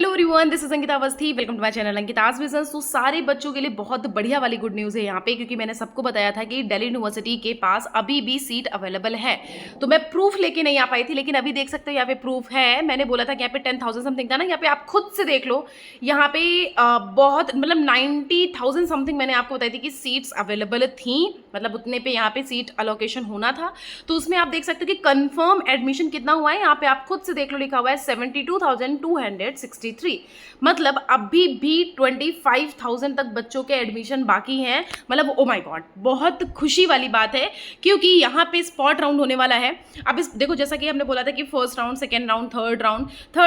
Hello everyone, this is Ankita Awasthi. Welcome to my channel Ankita's visions. तो सारे बच्चों के लिए बहुत बढ़िया वाली गुड न्यूज़ है यहाँ पे, क्योंकि मैंने सबको बताया था कि दिल्ली यूनिवर्सिटी के पास अभी भी सीट अवेलेबल है। तो मैं प्रूफ लेके नहीं आ पाई थी, लेकिन अभी देख सकते हो यहाँ पे प्रूफ है। मैंने बोला था कि यहाँ पे 10,000 समथिंग था ना, यहाँ पे आप खुद से देख लो। यहाँ पे बहुत मतलब 90,000 समथिंग मैंने आपको बताई थी कि सीट्स अवेलेबल थी, मतलब उतने पे यहाँ पे सीट अलोकेशन होना था। तो उसमें आप देख सकते हो कि कंफर्म एडमिशन कितना हुआ है, यहाँ पे आप खुद से देख लो, लिखा हुआ है 72,263। मतलब अभी भी 25,000 तक बच्चों के एडमिशन बाकी हैं। मतलब ओ माय गॉड, बहुत खुशी वाली बात है, क्योंकि यहाँ पे स्पॉट राउंड होने वाला है। अब इस देखो, जैसा कि हमने बोला था कि first round, second round, third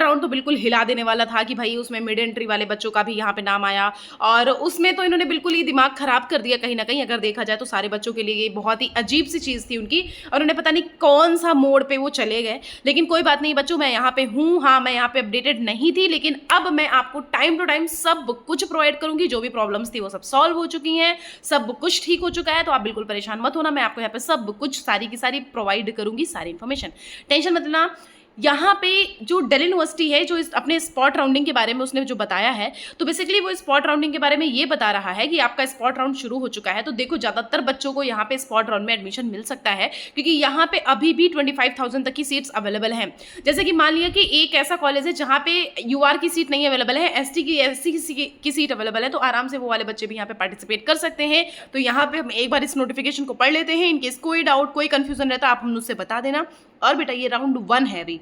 round तो बिल्कुल हिला देने वाला था कि भाई उसमें मिड एंट्री वाले बच्चों का भी यहाँ पे नाम आया, और उसमें तो इन्होंने बिल्कुल ही दिमाग खराब कर दिया कहीं ना कहीं। अगर देखा जाए तो सारे बच्चों के लिए ये बहुत ही अजीब सी चीज़ थी उनकी, और उन्हें पता नहीं कौन सा मोड़ पे वो चले गए। लेकिन कोई बात नहीं बच्चों, मैं यहाँ पे हूँ। हाँ, मैं यहाँ पे अपडेटेड नहीं थी, लेकिन अब मैं आपको टाइम टू टाइम सब कुछ प्रोवाइड करूंगी। जो भी प्रॉब्लम्स थी वो सब सॉल्व हो चुकी हैं, सब कुछ ठीक हो चुका है। तो आप बिल्कुल परेशान मत होना, मैं आपको यहाँ पे सब कुछ सारी की सारी प्रोवाइड करूंगी, सारी इन्फॉर्मेशन। टेंशन मत लेना। यहाँ पे जो दिल्ली यूनिवर्सिटी है, जो अपने स्पॉट राउंडिंग के बारे में उसने जो बताया है, तो बेसिकली वो स्पॉट राउंडिंग के बारे में ये बता रहा है कि आपका स्पॉट राउंड शुरू हो चुका है। तो देखो, ज़्यादातर बच्चों को यहाँ पे स्पॉट राउंड में एडमिशन मिल सकता है, क्योंकि यहाँ पे अभी भी 25,000 तक की सीट्स अवेलेबल हैं। जैसे कि मान लिया कि एक ऐसा कॉलेज है जहाँ पे यूआर की सीट नहीं अवेलेबल है, एससी की सीट अवेलेबल है, तो आराम से वो वाले बच्चे भी यहाँ पे पार्टिसिपेट कर सकते हैं। तो यहाँ पे हम एक बार इस नोटिफिकेशन को पढ़ लेते हैं। इनकेस कोई डाउट, कोई कंफ्यूजन रहता है, आप मुझसे बता देना। और बेटा, ये राउंड 1 है, अभी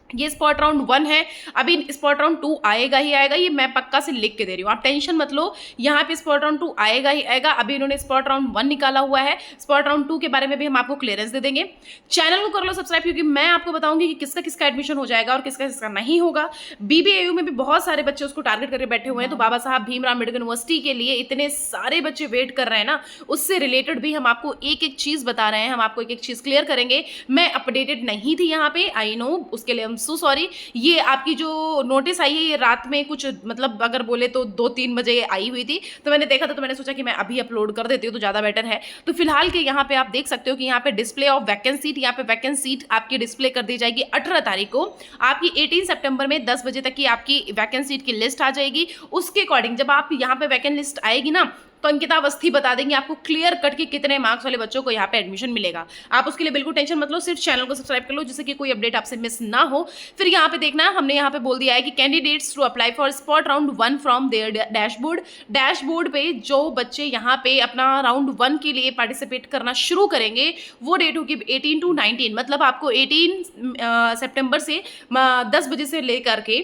ये स्पॉट राउंड 1 है। अभी स्पॉट राउंड 2 आएगा ही आएगा, ये मैं पक्का से लिख के दे रही हूँ, आप टेंशन मत लो। यहाँ पे स्पॉट राउंड 2 आएगा ही आएगा। अभी इन्होंने स्पॉट राउंड 1 निकाला हुआ है, स्पॉट राउंड 2 के बारे में भी हम आपको क्लियरेंस दे देंगे। चैनल को कर लो सब्सक्राइब, क्योंकि मैं आपको बताऊंगी कि किसका किसका एडमिशन हो जाएगा और किसका किसका नहीं होगा। बीबीएयू में भी बहुत सारे बच्चे उसको टारगेट करके बैठे हुए हैं। तो बाबा साहब भीमराव अम्बेडकर यूनिवर्सिटी के लिए इतने सारे बच्चे वेट कर रहे हैं ना, उससे रिलेटेड भी हम आपको एक एक चीज बता रहे हैं, हम आपको एक एक चीज क्लियर करेंगे। मैं अपडेटेड नहीं थी यहाँ पे, आई नो, उसके लिए आई एम सो सॉरी। ये आपकी जो नोटिस आई है, ये रात में कुछ मतलब अगर बोले तो 2-3 बजे आई हुई थी, तो मैंने देखा था, तो मैंने सोचा कि मैं अभी अपलोड कर देती हूँ तो ज़्यादा बेटर है। तो फिलहाल के यहाँ पे आप देख सकते हो कि यहाँ पे डिस्प्ले ऑफ वैकेंट सीट, यहाँ पे वैकेंट सीट आपकी डिस्प्ले कर दी जाएगी 18 तारीख को। आपकी 18 सितंबर में 10 बजे तक की आपकी वैकेंट सीट की लिस्ट आ जाएगी। उसके अकॉर्डिंग जब आप यहाँ पे वैकेंट लिस्ट आएगी ना, तो अंकिता अवस्थी बता देंगे आपको क्लियर कट के कितने मार्क्स वाले बच्चों को यहाँ पे एडमिशन मिलेगा। आप उसके लिए बिल्कुल टेंशन मत लो, सिर्फ चैनल को सब्सक्राइब कर लो, जिससे कि कोई अपडेट आपसे मिस ना हो। फिर यहाँ पे देखना, हमने यहाँ पे बोल दिया है कि candidates to apply for spot round 1 from their dashboard पे जो बच्चे यहाँ पे अपना राउंड 1 के लिए पार्टिसिपेट करना शुरू करेंगे, वो डेट होगी 18 to 19। मतलब आपको 18 सितंबर से 10 बजे से लेकर के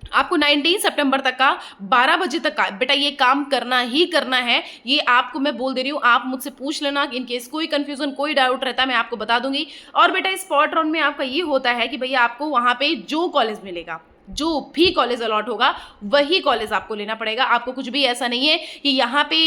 आपको 19 सितंबर तक का 12 बजे तक का बेटा ये काम करना ही करना है। ये आपको मैं बोल दे रही हूँ, आप मुझसे पूछ लेना, इनकेस कोई कंफ्यूजन, कोई डाउट रहता है मैं आपको बता दूंगी। और बेटा, स्पॉट राउंड में आपका ये होता है कि भैया आपको वहाँ पे जो कॉलेज मिलेगा, जो भी कॉलेज अलॉट होगा, वही कॉलेज आपको लेना पड़ेगा। आपको कुछ भी ऐसा नहीं है कि यहाँ पे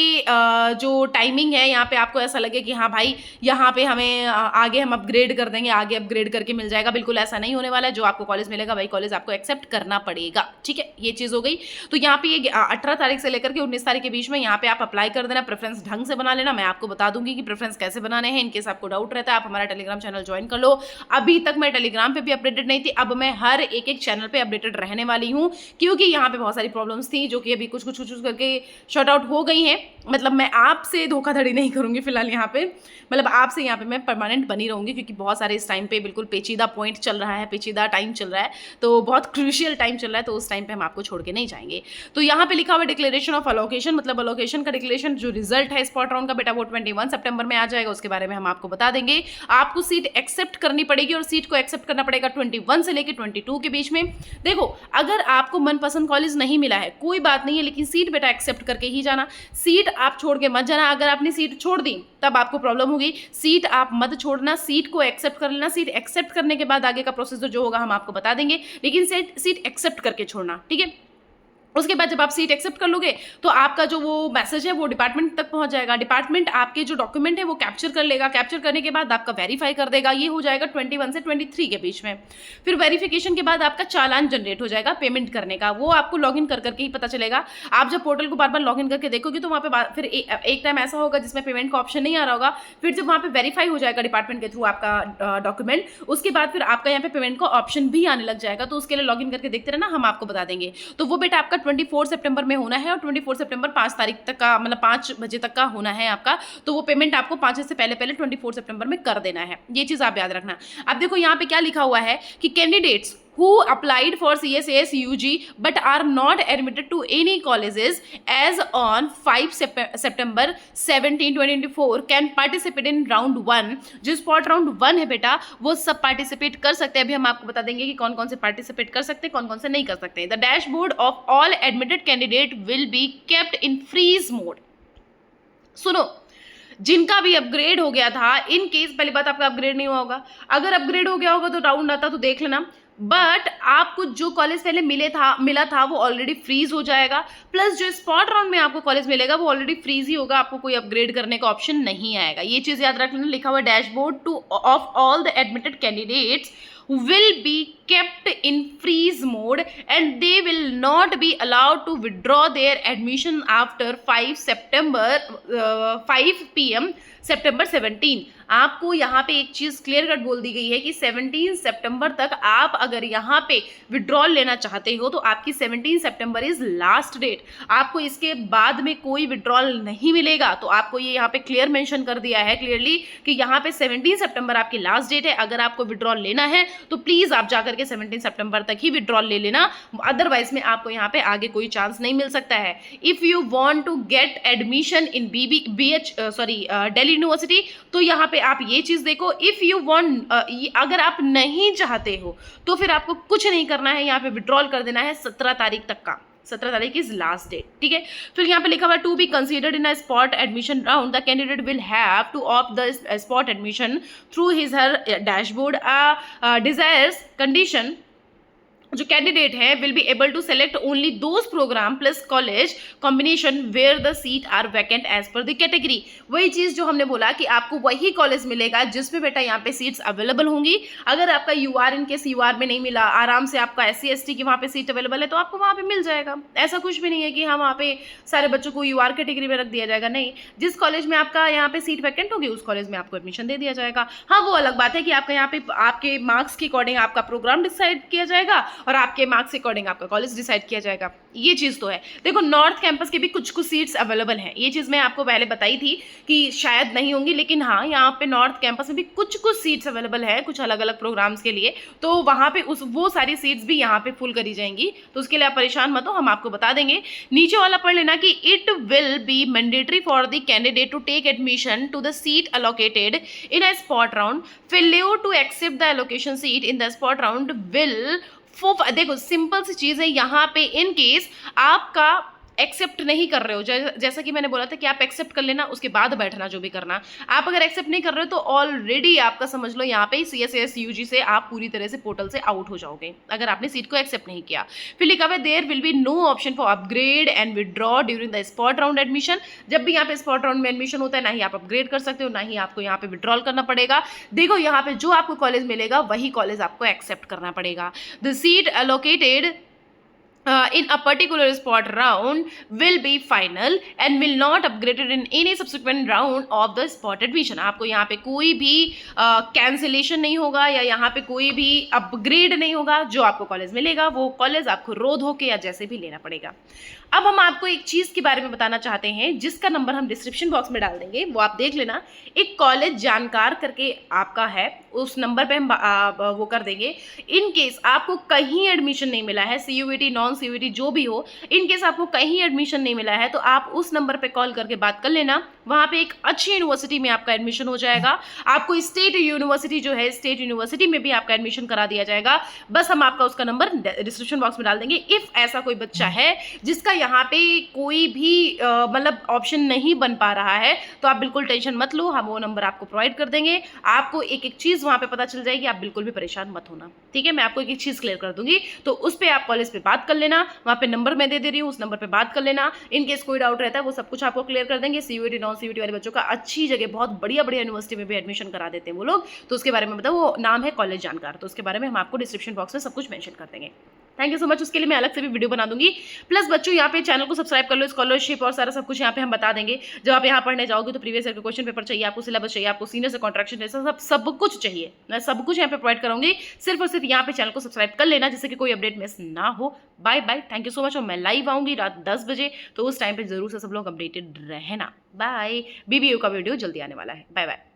जो टाइमिंग है, यहाँ पे आपको ऐसा लगे कि हाँ भाई यहाँ पे हमें आगे हम अपग्रेड कर देंगे, आगे अपग्रेड करके मिल जाएगा। बिल्कुल ऐसा नहीं होने वाला है। जो आपको कॉलेज मिलेगा वही कॉलेज आपको एक्सेप्ट करना पड़ेगा, ठीक है। ये चीज़ हो गई। तो यहाँ पे ये 18 तारीख से लेकर के 19 तारीख के बीच में यहाँ पे आप अप्लाई कर देना। प्रेफरेंस ढंग से बना लेना, मैं आपको बता दूंगी कि प्रेफरेंस कैसे बनाने हैं। इनकेस आपको डाउट रहता है, आप हमारा टेलीग्राम चैनल ज्वाइन कर लो। अभी तक मैं टेलीग्राम पे भी अपडेटेड नहीं थी, अब मैं हर एक चैनल पे अपडेटेड रहने वाली हूँ, क्योंकि यहाँ पे बहुत सारी प्रॉब्लम्स थी जो कि अभी कुछ करके शॉर्ट आउट हो गई हैं। मतलब मैं आपसे धोखाधड़ी नहीं करूँगी फिलहाल यहाँ पे, मतलब आपसे यहाँ पे मैं परमानेंट बनी रहूँगी, क्योंकि बहुत सारे इस टाइम पे बिल्कुल पेचीदा पॉइंट चल रहा है, पेचीदा टाइम चल रहा है, तो बहुत क्रूशियल टाइम चल रहा है, तो उस टाइम पे हम आपको छोड़ के नहीं जाएंगे। तो यहाँ पे लिखा हुआ डिक्लेरेशन ऑफ अलोकेशन, मतलब अलोकेशन का डिक्लेरेशन, जो रिजल्ट है स्पॉट राउंड का बेटा वो 21 सितंबर में आ जाएगा। उसके बारे में हम आपको बता देंगे। आपको सीट एक्सेप्ट करनी पड़ेगी, और सीट को एक्सेप्ट करना पड़ेगा 21 से लेकर 22 के बीच में। देखो, अगर आपको मनपसंद कॉलेज नहीं मिला है कोई बात नहीं है, लेकिन सीट बेटा एक्सेप्ट करके ही जाना। सीट आप छोड़ के मत जाना। अगर आपने सीट छोड़ दी तब आपको प्रॉब्लम होगी। सीट आप मत छोड़ना, सीट को एक्सेप्ट कर लेना। सीट एक्सेप्ट करने के बाद आगे का प्रोसेसर जो होगा हम आपको बता देंगे, लेकिन सीट एक्सेप्ट करके छोड़ना, ठीक है। उसके बाद जब आप सीट एक्सेप्ट कर लोगे तो आपका जो वो मैसेज है वो डिपार्टमेंट तक पहुंच जाएगा। डिपार्टमेंट आपके जो डॉक्यूमेंट है वो कैप्चर कर लेगा। कैप्चर करने के बाद आपका वेरीफाई कर देगा। ये हो जाएगा 21 से 23 के बीच में। फिर वेरिफिकेशन के बाद आपका चालान जनरेट हो जाएगा पेमेंट करने का। वो आपको लॉगिन कर करके ही पता चलेगा। आप जब पोर्टल को बार बार लॉगिन करके देखोगे तो वहाँ पे फिर एक टाइम ऐसा होगा जिसमें पेमेंट का ऑप्शन नहीं आ रहा होगा। फिर जब वहाँ पे वेरीफाई हो जाएगा डिपार्टमेंट के थ्रू आपका डॉक्यूमेंट, उसके बाद फिर आपका यहाँ पे पेमेंट का ऑप्शन भी आने लग जाएगा। तो उसके लिए लॉगिन करके देखते रहना, हम आपको बता देंगे। तो वो बेटा आपका 24 सितंबर में होना है और 24 सितंबर 5 तारीख तक का, मतलब 5 बजे तक का होना है आपका। तो वो पेमेंट आपको 5 से पहले 24 सितंबर में कर देना है। ये चीज़ आप याद रखना। अब देखो यहाँ पे क्या लिखा हुआ है कि candidates who applied for CSAS UG but are not admitted to any colleges as on 5 September 17, 2024 can participate in round 1। जो स्पॉट राउंड 1 है बेटा वो सब पार्टिसिपेट कर सकते हैं। अभी हम आपको बता देंगे कि कौन कौन से पार्टिसिपेट कर सकते हैं, कौन कौन से नहीं कर सकते। The dashboard of all admitted candidate will be kept in freeze mode. सुनो, जिनका भी अपग्रेड हो गया था, इन केस पहली बात आपका अपग्रेड नहीं हुआ होगा। अगर अपग्रेड हो गया होगा तो राउंड आता तो देख लेना, बट आपको जो कॉलेज पहले मिला था वो ऑलरेडी फ्रीज हो जाएगा। प्लस जो स्पॉट राउंड में आपको कॉलेज मिलेगा वो ऑलरेडी फ्रीज ही होगा। आपको कोई अपग्रेड करने का ऑप्शन नहीं आएगा। ये चीज़ याद रख लेना। लिखा हुआ dashboard two of all the admitted candidates will be kept in freeze mode and they will not be allowed to withdraw their admission after 5 PM September 17। आपको यहाँ पे एक चीज़ क्लियर कट बोल दी गई है कि 17 सितंबर तक आप अगर यहाँ पे विड्रॉल लेना चाहते हो तो आपकी 17 सितंबर इज लास्ट डेट। आपको इसके बाद में कोई विड्रॉल नहीं मिलेगा। तो आपको ये यहाँ पे क्लियर मेंशन कर दिया है क्लियरली कि यहाँ पे 17 सितंबर आपकी लास्ट डेट है। अगर आपको विड्रॉल लेना है तो प्लीज़ आप जाकर के 17 सितंबर तक ही विड्रॉल ले लेना, अदरवाइज में आपको यहाँ पे आगे कोई चांस नहीं मिल सकता है। If you want to get admission in Delhi University तो यहाँ पे आप ये चीज देखो, इफ यू वांट, अगर आप नहीं चाहते हो तो फिर आपको कुछ नहीं करना है, यहाँ पे विड्रॉल कर देना है 17 तारीख तक का। 17 तारीख इज लास्ट डेट, ठीक है। फिर यहाँ पे लिखा हुआ to be considered in a spot admission round the candidate will have to opt the spot admission through his her dashboard desires condition. जो कैंडिडेट है will be able to select only those programme plus college combination where the seat are vacant as per the category. वही चीज़ जो हमने बोला कि आपको वही कॉलेज मिलेगा जिसमें बेटा यहाँ पे सीट्स अवेलेबल होंगी। अगर आपका यूआर इन केस यूआर में नहीं मिला, आराम से आपका SC ST की वहाँ पे सीट अवेलेबल है तो आपको वहाँ पे मिल जाएगा। ऐसा कुछ भी नहीं है कि हम वहाँ पे सारे बच्चों को यूआर कैटेगरी में रख दिया जाएगा, नहीं। जिस कॉलेज में आपका यहाँ पे सीट वैकेंट होगी उस कॉलेज में आपको एडमिशन दे दिया जाएगा। हाँ, वो अलग बात है कि आपका यहाँ पे आपके मार्क्स के अकॉर्डिंग आपका प्रोग्राम डिसाइड किया जाएगा और आपके मार्क्स के अकॉर्डिंग आपका कॉलेज डिसाइड किया जाएगा। ये चीज़ तो है। देखो, नॉर्थ कैंपस के भी कुछ कुछ सीट्स अवेलेबल हैं। ये चीज़ मैं आपको पहले बताई थी कि शायद नहीं होंगी, लेकिन हाँ, यहाँ पे नॉर्थ कैंपस में भी कुछ कुछ सीट्स अवेलेबल है कुछ अलग अलग प्रोग्राम्स के लिए। तो वहाँ पे वो सारी सीट्स भी यहाँ पे फुल करी जाएंगी। तो उसके लिए आप परेशान मत हो, हम आपको बता देंगे। नीचे वाला पढ़ लेना कि it will be mandatory for the candidate to take admission to the seat allocated in a spot round. Failure to accept the allocation seat in the spot round will देखो, सिंपल सी चीज़ है यहाँ पे। इन केस आपका accept नहीं कर रहे हो, जैसा कि मैंने बोला था कि आप एक्सेप्ट कर लेना उसके बाद बैठना जो भी करना। आप अगर एक्सेप्ट नहीं कर रहे हो तो ऑलरेडी आपका समझ लो यहाँ पे CSAS UG से आप पूरी तरह से पोर्टल से आउट हो जाओगे अगर आपने सीट को एक्सेप्ट नहीं किया। फिर लिखा हुआ there will be no option for upgrade and withdraw during the spot round admission. जब भी यहाँ पे स्पॉट राउंड में एडमिशन होता है, ना ही आप अपग्रेड कर सकते हो, ना ही आपको यहाँ पे विड्रॉल करना पड़ेगा। देखो, यहाँ पे जो आपको कॉलेज मिलेगा वही कॉलेज आपको एक्सेप्ट करना पड़ेगा। The seat allocated in a particular spot round will be final and will not upgraded in any subsequent round of the spot admission। आपको यहाँ पे कोई भी कैंसिलेशन नहीं होगा या यहाँ पे कोई भी अपग्रेड नहीं होगा। जो आपको कॉलेज मिलेगा वो कॉलेज आपको रोध होके या जैसे भी लेना पड़ेगा। अब हम आपको एक चीज़ के बारे में बताना चाहते हैं जिसका नंबर हम डिस्क्रिप्शन बॉक्स में डाल देंगे, वो आप देख लेना। एक कॉलेज जानकार करके आपका है, उस नंबर पे हम वो कर देंगे। इन केस आपको कहीं एडमिशन नहीं मिला है, CUET नॉन CUET जो भी हो, इन केस आपको कहीं एडमिशन नहीं मिला है तो आप उस नंबर पे कॉल करके बात कर लेना। वहाँ पे एक अच्छी यूनिवर्सिटी में आपका एडमिशन हो जाएगा। आपको स्टेट यूनिवर्सिटी जो है, स्टेट यूनिवर्सिटी में भी आपका एडमिशन करा दिया जाएगा। बस हम आपका उसका नंबर डिस्क्रिप्शन बॉक्स में डाल देंगे। इफ ऐसा कोई बच्चा है जिसका यहाँ पे कोई भी मतलब ऑप्शन नहीं बन पा रहा है, तो आप बिल्कुल टेंशन मत लो, हम वो नंबर आपको प्रोवाइड कर देंगे। आपको एक एक चीज़ वहाँ पे पता चल जाएगी, आप बिल्कुल भी परेशान मत होना, ठीक है। मैं आपको एक एक चीज़ क्लियर कर दूंगी, तो उस पर आप कॉलेज पे बात कर लेना, वहाँ पे नंबर मैं दे रही हूँ, उस नंबर पे बात कर लेना। इन केस कोई डाउट रहता है वो सब कुछ आपको क्लियर कर देंगे। सीयूईटी नॉन सीयूईटी वाले बच्चों का अच्छी जगह, बहुत बढ़िया बढ़िया यूनिवर्सिटी में भी एडमिशन करा देते हैं वो लोग, तो उसके बारे में बताओ, वो नाम है कॉलेज जानकार, तो उसके बारे में हम आपको डिस्क्रिप्शन बॉक्स में सब कुछ मेंशन कर देंगे। Thank you so much. उसके लिए मैं अलग से भी वीडियो बना दूंगी। प्लस बच्चों यहाँ पे चैनल को सब्सक्राइब कर लो, स्कॉलरशिप और सारा सब कुछ यहाँ पे हम बता देंगे। जब आप यहाँ पढ़ने जाओगे तो प्रीवियस ईयर का क्वेश्चन पेपर चाहिए, आपको सिलेबस चाहिए, आपको सीनियर से कॉन्ट्रैक्शन सब कुछ चाहिए, मैं सब कुछ यहाँ पे प्रोवाइड करूंगी। सिर्फ और सिर्फ यहाँ पे चैनल को सब्सक्राइब कर लेना, जिससे कि कोई अपडेट मिस ना हो। Bye bye, thank you so much. और मैं लाइव आऊंगी रात 10 बजे, तो उस टाइम पे जरूर से सब लोग अपडेटेड रहना। बाय। बीबीयू का वीडियो जल्दी आने वाला है। Bye bye.